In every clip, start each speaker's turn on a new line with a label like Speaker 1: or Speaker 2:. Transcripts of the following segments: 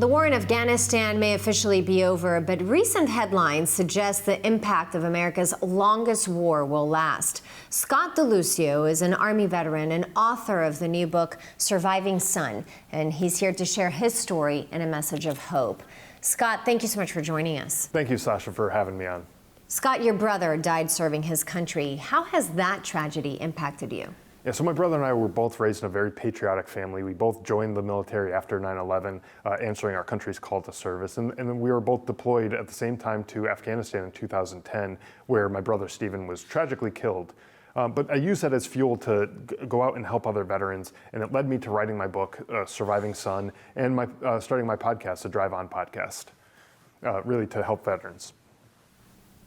Speaker 1: The war in Afghanistan may officially be over, but recent headlines suggest the impact of America's longest war will last. Scott DeLucio is an Army veteran and author of the new book, Surviving Son, and he's here to share his story and a message of hope. Scott, thank you so much for joining us.
Speaker 2: Thank you, Sasha, for having me on.
Speaker 1: Scott, your brother died serving his country. How has that tragedy impacted you?
Speaker 2: Yeah, so my brother and I were both raised in a very patriotic family. We both joined the military after 9/11, answering our country's call to service. And we were both deployed at the same time to Afghanistan in 2010, where my brother Stephen was tragically killed. But I used that as fuel to go out and help other veterans, and it led me to writing my book, Surviving Son, and starting my podcast, the Drive On podcast, really to help veterans.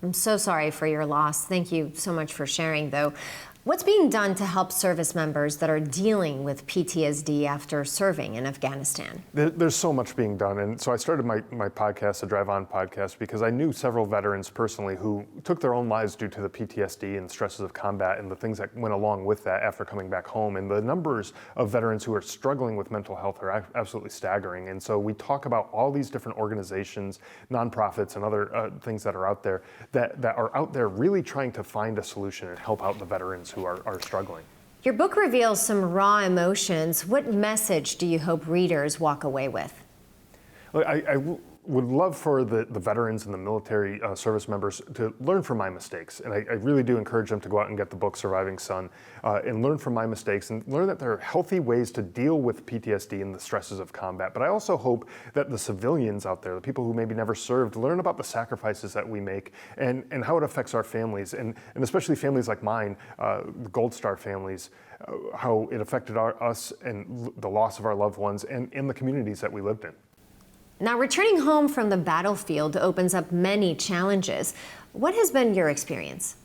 Speaker 1: I'm so sorry for your loss. Thank you so much for sharing, though. What's being done to help service members that are dealing with PTSD after serving in Afghanistan?
Speaker 2: There's so much being done. And so I started my podcast, the Drive On podcast, because I knew several veterans personally who took their own lives due to the PTSD and stresses of combat and the things that went along with that after coming back home. And the numbers of veterans who are struggling with mental health are absolutely staggering. And so we talk about all these different organizations, nonprofits, and other things that are out there that are out there really trying to find a solution and help out the veterans who are struggling.
Speaker 1: Your book reveals some raw emotions. What message do you hope readers walk away with?
Speaker 2: Look, I would love for the veterans and the military service members to learn from my mistakes. And I really do encourage them to go out and get the book, Surviving Son, and learn from my mistakes and learn that there are healthy ways to deal with PTSD and the stresses of combat. But I also hope that the civilians out there, the people who maybe never served, learn about the sacrifices that we make and how it affects our families, and especially families like mine, the Gold Star families, how it affected us and the loss of our loved ones and in the communities that we lived in.
Speaker 1: Now, returning home from the battlefield opens up many challenges. What has been your experience?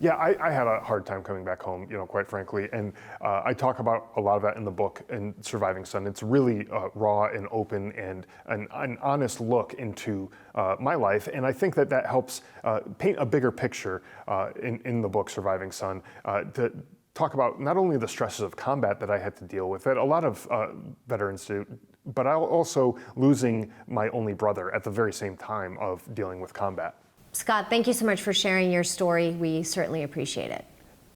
Speaker 2: Yeah, I had a hard time coming back home, quite frankly, and I talk about a lot of that in the book, in Surviving Son. It's really raw and open and an honest look into my life, and I think that helps paint a bigger picture in the book, Surviving Son, to talk about not only the stresses of combat that I had to deal with, that a lot of veterans do, but also losing my only brother at the very same time of dealing with combat.
Speaker 1: Scott, thank you so much for sharing your story. We certainly appreciate it.